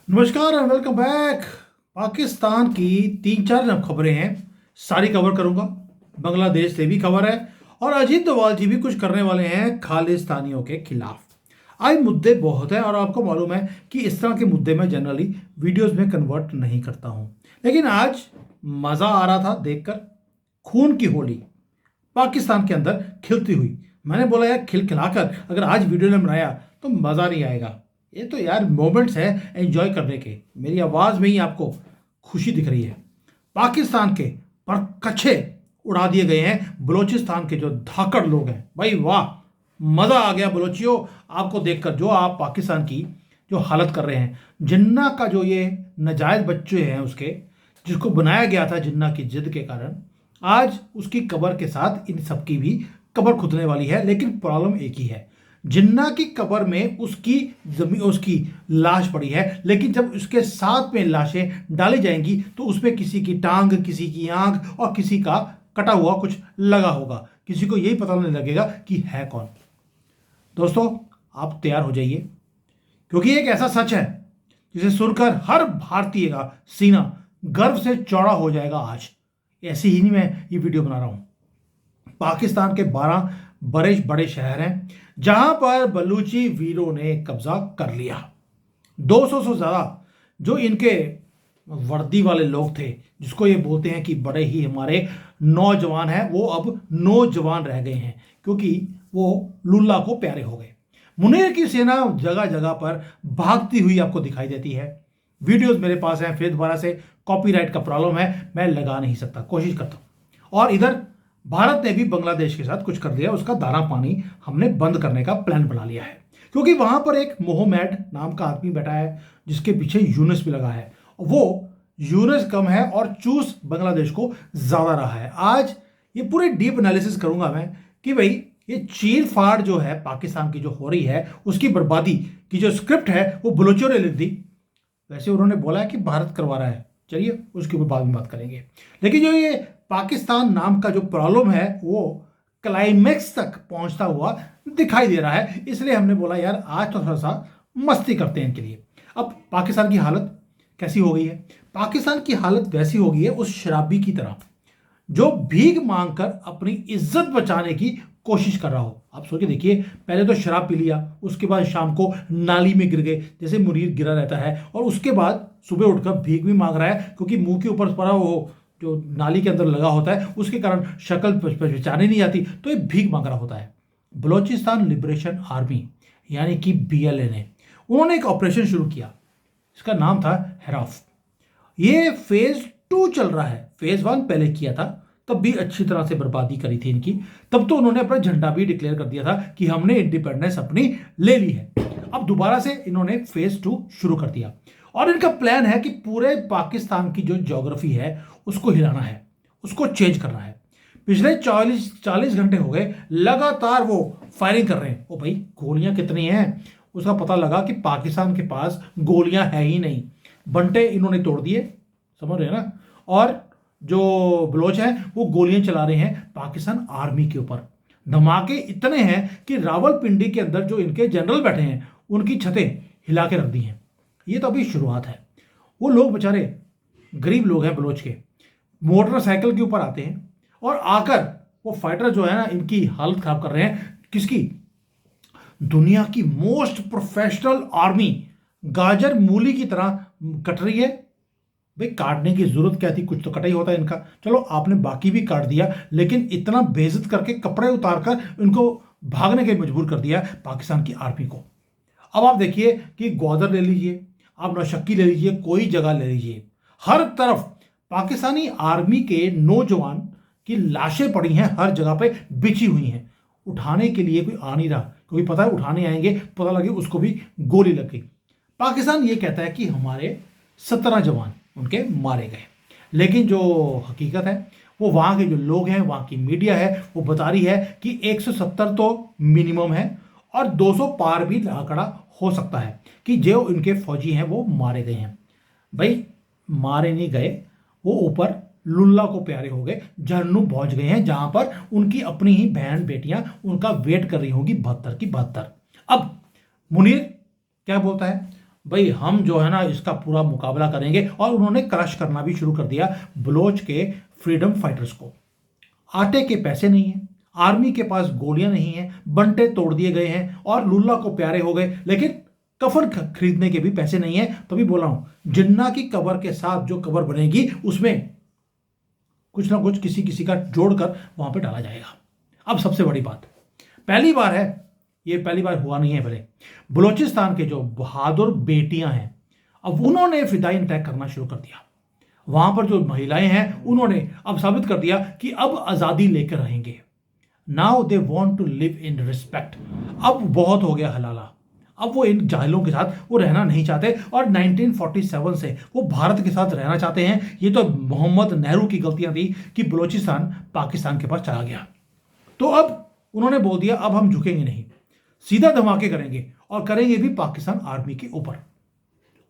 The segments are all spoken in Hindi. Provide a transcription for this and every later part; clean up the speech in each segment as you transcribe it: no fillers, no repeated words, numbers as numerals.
नमस्कार एंड वेलकम बैक। पाकिस्तान की तीन चार खबरें हैं, सारी कवर करूंगा। बांग्लादेश से भी खबर है और अजीत डोभाल जी भी कुछ करने वाले हैं खालिस्तानियों के खिलाफ। आज मुद्दे बहुत हैं और आपको मालूम है कि इस तरह के मुद्दे मैं जनरली वीडियोस में कन्वर्ट नहीं करता हूं, लेकिन आज मज़ा आ रहा था देखकर। खून की होली पाकिस्तान के अंदर खिलती हुई। मैंने बोला यार खिलखिलाकर अगर आज वीडियो ने बनाया तो मज़ा नहीं आएगा। ये तो यार मोमेंट्स है एंजॉय करने के। मेरी आवाज़ में ही आपको खुशी दिख रही है। पाकिस्तान के पर कच्छे उड़ा दिए गए हैं बलोचिस्तान के जो धाकड़ लोग हैं। भाई वाह, मज़ा आ गया बलोचियों आपको देखकर। जो आप पाकिस्तान की जो हालत कर रहे हैं, जिन्ना का जो ये नाजायज़ बच्चे हैं उसके, जिसको बनाया गया था जिन्ना की जिद के कारण, आज उसकी कबर के साथ इन सबकी भी कबर खुदने वाली है। लेकिन प्रॉब्लम एक ही है, जिन्ना की कबर में उसकी लाश पड़ी है, लेकिन जब उसके साथ में लाशें डाली जाएंगी तो उसमें किसी की टांग, किसी की आंख और किसी का कटा हुआ कुछ लगा होगा। किसी को यही पता नहीं लगेगा कि है कौन। दोस्तों आप तैयार हो जाइए, क्योंकि एक ऐसा सच है जिसे सुनकर हर भारतीय का सीना गर्व से चौड़ा हो जाएगा। आज ऐसे ही नहीं मैं ये वीडियो बना रहा हूं। पाकिस्तान के 12 बड़े बड़े शहर हैं जहां पर बलूची वीरों ने कब्जा कर लिया। 200 से ज्यादा जो इनके वर्दी वाले लोग थे, जिसको ये बोलते हैं कि बड़े ही हमारे नौजवान हैं, वो अब नौजवान रह गए हैं क्योंकि वो लुल्ला को प्यारे हो गए। मुनीर की सेना जगह जगह पर भागती हुई आपको दिखाई देती है। वीडियोस मेरे पास हैं, फिर दोबारा से कॉपीराइट का प्रॉब्लम है, मैं लगा नहीं सकता, कोशिश करता हूं। और इधर भारत ने भी बांग्लादेश के साथ कुछ कर दिया, उसका दाना पानी हमने बंद करने का प्लान बना लिया है, क्योंकि वहां पर एक मोहम्मद नाम का आदमी बैठा है जिसके पीछे यूनुस भी लगा है। वो यूनुस कम है और चूस बांग्लादेश को ज्यादा रहा है। आज ये पूरे डीप एनालिसिस करूंगा मैं कि भाई ये चीर फाड़ जो है पाकिस्तान की जो हो रही है, उसकी बर्बादी की जो स्क्रिप्ट है वो बलोचियों ने लिख दी। वैसे उन्होंने बोला है कि भारत करवा रहा है, चलिए उसके ऊपर बाद में बात करेंगे। लेकिन जो ये पाकिस्तान नाम का जो प्रॉब्लम है वो क्लाइमेक्स तक पहुंचता हुआ दिखाई दे रहा है, इसलिए हमने बोला यार आज तो थोड़ा सा मस्ती करते हैं इनके लिए। अब पाकिस्तान की हालत कैसी हो गई है? पाकिस्तान की हालत वैसी हो गई है उस शराबी की तरह जो भीख मांगकर अपनी इज्जत बचाने की कोशिश कर रहा हो। आप सोच के देखिए, पहले तो शराब पी लिया, उसके बाद शाम को नाली में गिर गए जैसे मुनीर गिरा रहता है, और उसके बाद सुबह उठकर भीख भी मांग रहा है क्योंकि मुंह के ऊपर पड़ा वो जो नाली के अंदर लगा होता है उसके कारण शक्ल पहचाने नहीं आती, तो ये भीख मांग रहा होता है। बलोचिस्तान लिबरेशन आर्मी यानी कि BLA ने उन्होंने एक ऑपरेशन शुरू किया, इसका नाम था हेराफ। ये फेज 2 चल रहा है। फेज 1 पहले किया था, तब भी अच्छी तरह से बर्बादी करी थी इनकी। तब तो उन्होंने अपना झंडा भी डिक्लेयर कर दिया था कि हमने इंडिपेंडेंस अपनी ले ली है। अब दोबारा से इन्होंने फेज 2 शुरू कर दिया और इनका प्लान है कि पूरे पाकिस्तान की जो ज्योग्राफी है उसको हिलाना है, उसको चेंज करना है। पिछले 40 घंटे हो गए लगातार वो फायरिंग कर रहे हैं। ओ भाई गोलियां कितनी हैं उसका पता लगा कि पाकिस्तान के पास गोलियां है ही नहीं। बंटे इन्होंने तोड़ दिए, समझ रहे हैं ना। और जो बलोच हैं वो गोलियां चला रहे हैं पाकिस्तान आर्मी के ऊपर। धमाके इतने हैं कि रावलपिंडी के अंदर जो इनके जनरल बैठे हैं उनकी छतें हिला के रख दी हैं। ये तो अभी शुरुआत है। वो लोग बेचारे गरीब लोग हैं बलोच के, मोटरसाइकिल के ऊपर आते हैं और आकर वो फाइटर जो है ना इनकी हालत खराब कर रहे हैं। किसकी? दुनिया की मोस्ट प्रोफेशनल आर्मी गाजर मूली की तरह कट रही है। भाई काटने की जरूरत क्या थी, कुछ तो कटा ही होता है इनका। चलो आपने बाकी भी काट दिया, लेकिन इतना बेइज्जत करके कपड़े उतारकर इनको भागने के मजबूर कर दिया पाकिस्तान की आर्मी को। अब आप देखिए कि ग्वादर ले लीजिए, आप नौशक्की ले लीजिए, कोई जगह ले लीजिए, हर तरफ पाकिस्तानी आर्मी के नौजवान की लाशें पड़ी हैं, हर जगह पे बिछी हुई हैं। उठाने के लिए कोई आ नहीं रहा, क्योंकि पता है उठाने आएंगे पता लगे उसको भी गोली लग गई। पाकिस्तान ये कहता है कि हमारे 17 जवान उनके मारे गए, लेकिन जो हकीकत है वो वहाँ के जो लोग हैं, वहाँ की मीडिया है, वो बता रही है कि 170 तो मिनिमम है और 200 पार भी आंकड़ा हो सकता है कि जो इनके फौजी हैं वो मारे गए हैं। भाई मारे नहीं गए, वो ऊपर लुल्ला को प्यारे हो गए, झरनू पहुंच गए हैं जहां पर उनकी अपनी ही बहन बेटियां उनका वेट कर रही होंगी 72 की 72। अब मुनीर क्या बोलता है? भाई हम जो है ना इसका पूरा मुकाबला करेंगे, और उन्होंने क्रश करना भी शुरू कर दिया बलोच के फ्रीडम फाइटर्स को। आटे के पैसे नहीं है, आर्मी के पास गोलियां नहीं है, बंटे तोड़ दिए गए हैं और लुल्ला को प्यारे हो गए, लेकिन कफन खरीदने के भी पैसे नहीं है। तभी बोला हूं जिन्ना की कबर के साथ जो कबर बनेगी उसमें कुछ ना कुछ किसी किसी का जोड़कर वहां पे डाला जाएगा। अब सबसे बड़ी बात, पहली बार है, ये पहली बार हुआ नहीं है, पहले बलूचिस्तान के जो बहादुर बेटियां हैं अब उन्होंने फिदाई अटैक करना शुरू कर दिया। वहां पर जो महिलाएं हैं उन्होंने अब साबित कर दिया कि अब आजादी लेकर रहेंगे। Now they want to live in respect. अब बहुत हो गया हलाला, अब वो इन जाहिलों के साथ वो रहना नहीं चाहते, और 1947 से वो भारत के साथ रहना चाहते हैं। ये तो मोहम्मद नेहरू की गलतियां थी कि बलूचिस्तान पाकिस्तान के पास चला गया। तो अब उन्होंने बोल दिया अब हम झुकेंगे नहीं, सीधा धमाके करेंगे, और करेंगे भी पाकिस्तान आर्मी के ऊपर।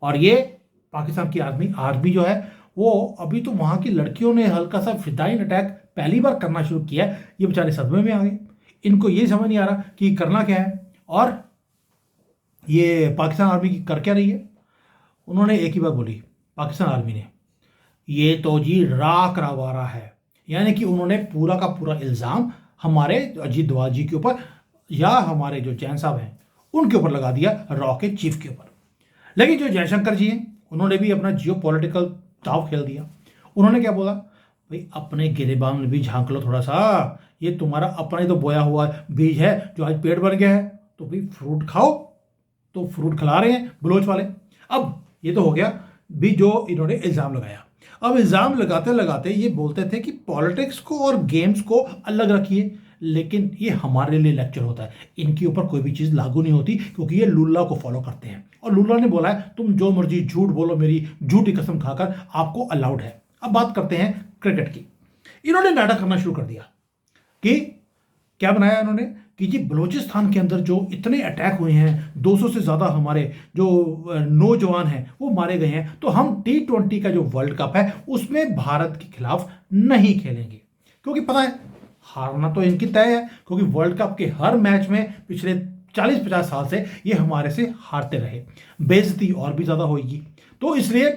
और ये पाकिस्तान की आर्मी जो है वो अभी तो वहां की लड़कियों ने हल्का सा फिदाइन अटैक पहली बार करना शुरू किया है। ये बेचारे सदमे में आ गए, इनको ये समझ नहीं आ रहा कि करना क्या है, और ये पाकिस्तान आर्मी की कर क्या रही है। उन्होंने एक ही बात बोली पाकिस्तान आर्मी ने, ये तो जी राख रवारा है, यानी कि उन्होंने पूरा का पूरा इल्ज़ाम हमारे अजीत डोभाल जी के ऊपर या हमारे जो जैन साहब हैं उनके ऊपर लगा दिया, रॉ के चीफ के ऊपर। लेकिन जो जयशंकर जी हैं उन्होंने भी अपना जियो पॉलिटिकल दाव खेल दिया। उन्होंने क्या बोला, भाई अपने गिरेबान में भी झांक लो थोड़ा सा, ये तुम्हारा अपना ही तो बोया हुआ बीज है जो आज पेड़ बन गया है, तो भाई फ्रूट खाओ। तो फ्रूट खिला रहे हैं बलोच वाले। अब ये तो हो गया भी जो इन्होंने इल्ज़ाम लगाया। अब इल्ज़ाम लगाते लगाते ये बोलते थे कि पॉलिटिक्स को और गेम्स को अलग रखिए, लेकिन ये हमारे लिए लेक्चर होता है, इनके ऊपर कोई भी चीज़ लागू नहीं होती क्योंकि ये लुल्ला को फॉलो करते हैं। और लुल्ला ने बोला है तुम जो मर्जी झूठ बोलो, मेरी झूठी कसम खाकर आपको अलाउड है। अब बात करते हैं क्रिकेट की। इन्होंने नाटक करना शुरू कर दिया कि क्या बनाया इन्होंने कि जी बलूचिस्तान के अंदर जो इतने अटैक हुए हैं, 200 से ज़्यादा हमारे जो नौजवान हैं वो मारे गए हैं, तो हम T20 का जो वर्ल्ड कप है उसमें भारत के खिलाफ नहीं खेलेंगे, क्योंकि पता है हारना तो इनकी तय है, क्योंकि वर्ल्ड कप के हर मैच में पिछले 40-50 साल से ये हमारे से हारते रहे, बेइज्जती और भी ज़्यादा होगी। तो इसलिए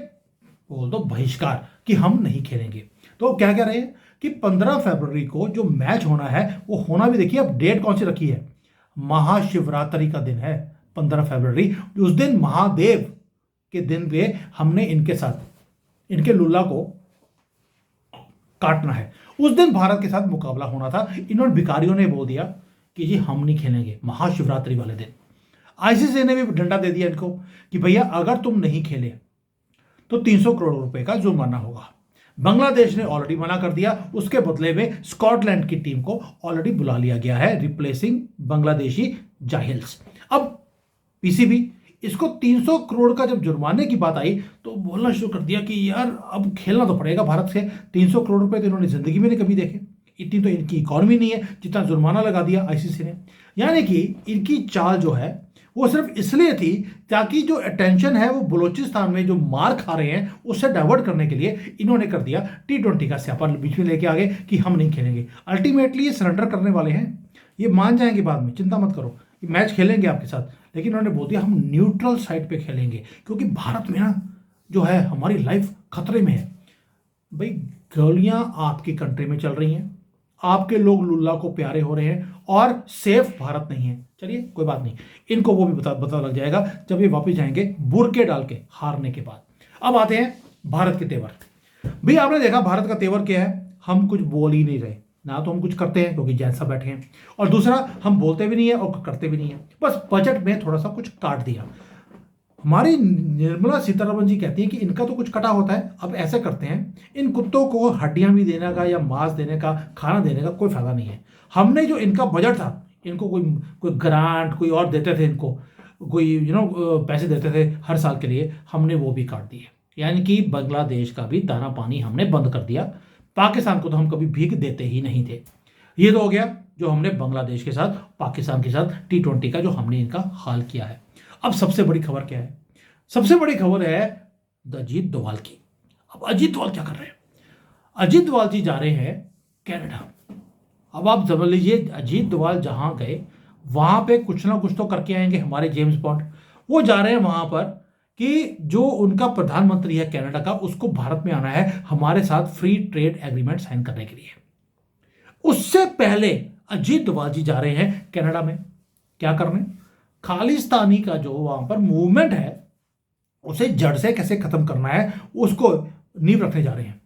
बोल दो बहिष्कार कि हम नहीं खेलेंगे। तो क्या कह रहे हैं कि 15 फरवरी को जो मैच होना है वो होना भी, देखिए अब डेट कौन सी रखी है, महाशिवरात्रि का दिन है 15 फरवरी। उस दिन महादेव के दिन पे हमने इनके साथ इनके लुल्ला को काटना है, उस दिन भारत के साथ मुकाबला होना था। इन्होंने भिखारियों ने बोल दिया कि जी हम नहीं खेलेंगे महाशिवरात्रि वाले दिन। आईसीसी ने भी डंडा दे दिया इनको कि भैया अगर तुम नहीं खेले तो 300 करोड़ रुपए का जुर्माना होगा। बांग्लादेश ने ऑलरेडी मना कर दिया, उसके बदले में स्कॉटलैंड की टीम को ऑलरेडी बुला लिया गया है, रिप्लेसिंग बांग्लादेशी जाहिल्स। अब पीसीबी इसको 300 करोड़ का जब जुर्माने की बात आई तो बोलना शुरू कर दिया कि यार अब खेलना तो पड़ेगा भारत से। 300 करोड़ रुपए तो इन्होंने जिंदगी में नहीं कभी देखे, इतनी तो इनकी इकॉनमी नहीं है जितना जुर्माना लगा दिया आईसीसी ने। यानी कि इनकी चाल जो है वो सिर्फ इसलिए थी ताकि जो अटेंशन है वो बलूचिस्तान में जो मार खा रहे हैं उससे डाइवर्ट करने के लिए इन्होंने कर दिया T20 का स्यापा बीच में लेके आ गए कि हम नहीं खेलेंगे। अल्टीमेटली ये सरेंडर करने वाले हैं, ये मान जाएंगे बाद में, चिंता मत करो, मैच खेलेंगे आपके साथ। लेकिन उन्होंने बोल दिया हम न्यूट्रल साइड पे खेलेंगे, क्योंकि भारत में ना जो है हमारी लाइफ खतरे में है। भाई गोलियां आपकी कंट्री में चल रही हैं, आपके लोग लुल्ला को प्यारे हो रहे हैं, और सेफ भारत नहीं है। चलिए कोई बात नहीं, इनको वो भी पता लग जाएगा जब ये वापस जाएंगे बुरके डाल के हारने के बाद। अब आते हैं भारत के तेवर। भाई आपने देखा भारत का तेवर क्या है, हम कुछ बोल ही नहीं रहे, ना तो हम कुछ करते हैं क्योंकि जैसा बैठे हैं, और दूसरा हम बोलते भी नहीं है और करते भी नहीं है, बस बजट में थोड़ा सा कुछ काट दिया। हमारी निर्मला सीतारमण जी कहती हैं कि इनका तो कुछ कटा होता है। अब ऐसे करते हैं, इन कुत्तों को हड्डियां भी देने का या मांस देने का, खाना देने का कोई फायदा नहीं है। हमने जो इनका बजट था, इनको कोई ग्रांट कोई और देते थे, इनको कोई पैसे देते थे हर साल के लिए, हमने वो भी काट दिए। यानी कि बांग्लादेश का भी दाना पानी हमने बंद कर दिया। पाकिस्तान को तो हम कभी भीख देते ही नहीं थे। ये तो हो गया जो हमने बांग्लादेश के साथ, पाकिस्तान के साथ T20 का जो हमने इनका हाल किया है। अब सबसे बड़ी खबर क्या है, सबसे बड़ी खबर है अजीत डोभाल की। अब अजीत डोभाल क्या कर रहे हैं, अजीत डोभाल जी जा रहे हैं कनाडा। अब आप समझ लीजिए अजीत डोभाल जहां गए वहां पे कुछ ना कुछ तो करके आएंगे। हमारे जेम्स बॉन्ड वो जा रहे हैं वहां पर कि जो उनका प्रधानमंत्री है कनाडा का, उसको भारत में आना है हमारे साथ फ्री ट्रेड एग्रीमेंट साइन करने के लिए। उससे पहले अजीत डोभाल जी जा रहे हैं कनाडा में क्या करने, खालिस्तानी का जो वहां पर मूवमेंट है उसे जड़ से कैसे खत्म करना है उसको नींव रखने जा रहे हैं।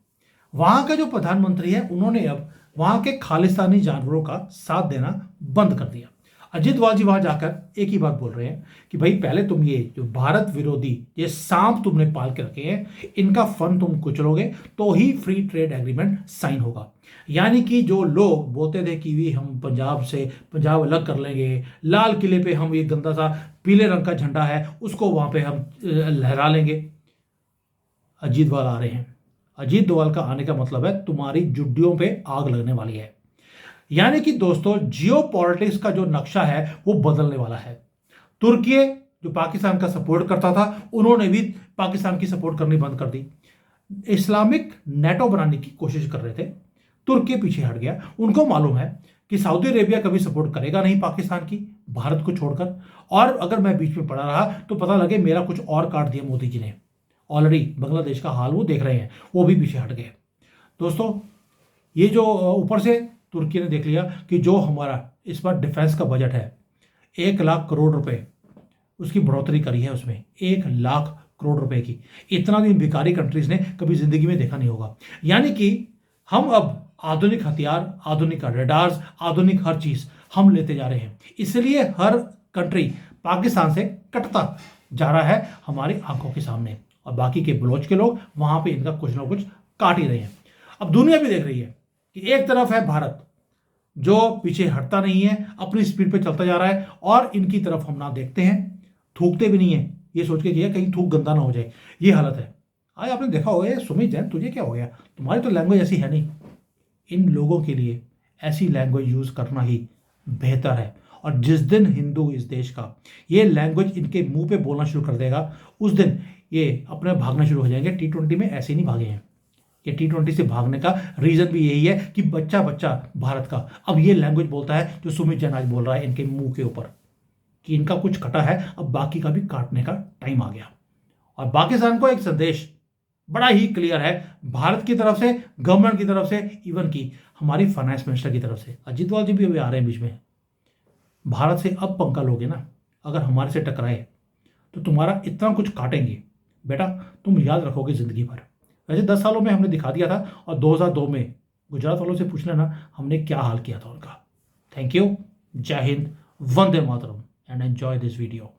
वहां का जो प्रधानमंत्री है उन्होंने अब वहां के खालिस्तानी जानवरों का साथ देना बंद कर दिया। अजीत डोभाल जी वहां जाकर एक ही बात बोल रहे हैं कि भाई पहले तुम ये जो भारत विरोधी ये सांप तुमने पाल के रखे हैं इनका फन तुम कुचलोगे तो ही फ्री ट्रेड एग्रीमेंट साइन होगा। यानी कि जो लोग बोलते थे कि भी हम पंजाब से पंजाब अलग कर लेंगे, लाल किले पे हम ये गंदा सा पीले रंग का झंडा है उसको वहां पे हम लहरा लेंगे, अजीत डोभाल आ रहे हैं। अजीत डोभाल का आने का मतलब है तुम्हारी जुड्डियों पे आग लगने वाली है। यानी कि दोस्तों जियो पॉलिटिक्स का जो नक्शा है वो बदलने वाला है। तुर्की जो पाकिस्तान का सपोर्ट करता था उन्होंने भी पाकिस्तान की सपोर्ट करनी बंद कर दी। इस्लामिक नेटो बनाने की कोशिश कर रहे थे, तुर्की पीछे हट गया। उनको मालूम है कि सऊदी अरेबिया कभी सपोर्ट करेगा नहीं पाकिस्तान की भारत को छोड़कर, और अगर मैं बीच में पड़ा रहा तो पता लगे मेरा कुछ और काट दिया मोदी जी ने। ऑलरेडी बांग्लादेश का हाल वो देख रहे हैं, वो भी पीछे हट गए। दोस्तों ये जो ऊपर से तुर्की ने देख लिया कि जो हमारा इस बार डिफेंस का बजट है 1 लाख करोड़ रुपए उसकी बढ़ोतरी करी है, उसमें 1 लाख करोड़ रुपए की। इतना भी भिखारी कंट्रीज ने कभी जिंदगी में देखा नहीं होगा। यानी कि हम अब आधुनिक हथियार, आधुनिक रडार्स, आधुनिक हर चीज हम लेते जा रहे हैं। इसलिए हर कंट्री पाकिस्तान से कटता जा रहा है हमारी आंखों के सामने, और बाकी के बलोच के लोग वहां पे इनका कुछ ना कुछ काट ही रहे हैं। अब दुनिया भी देख रही है कि एक तरफ है भारत जो पीछे हटता नहीं है, अपनी स्पीड पे चलता जा रहा है, और इनकी तरफ हम ना देखते हैं, थूकते भी नहीं है, ये सोच के किया कहीं थूक गंदा ना हो जाए, ये हालत है। आज आपने देखा होगा सुमित जैन तुझे क्या हो गया, तुम्हारी तो लैंग्वेज ऐसी है नहीं। इन लोगों के लिए ऐसी लैंग्वेज यूज करना ही बेहतर है, और जिस दिन हिंदू इस देश का ये लैंग्वेज इनके मुंह पे बोलना शुरू कर देगा उस दिन ये अपने भागना शुरू हो जाएंगे। T20 में ऐसे नहीं भागे हैं, ये T20 से भागने का रीजन भी यही है कि बच्चा बच्चा भारत का अब ये लैंग्वेज बोलता है जो सुमित जैन आज बोल रहा है इनके मुंह के ऊपर, कि इनका कुछ कटा है, अब बाकी का भी काटने का टाइम आ गया। और पाकिस्तान को एक संदेश बड़ा ही क्लियर है भारत की तरफ से, गवर्नमेंट की तरफ से, इवन की हमारी फाइनेंस मिनिस्टर की तरफ से। अजीत डोभाल जी भी अभी आ रहे हैं बीच में। भारत से अब पंगा लोगे ना, अगर हमारे से टकराए तो तुम्हारा इतना कुछ काटेंगे बेटा, तुम याद रखोगे जिंदगी भर। वैसे 10 सालों में हमने दिखा दिया था, और 2002 में गुजरात वालों से पूछ लेना हमने क्या हाल किया था उनका। थैंक यू, जय Hind, Vande Mataram, and enjoy this video.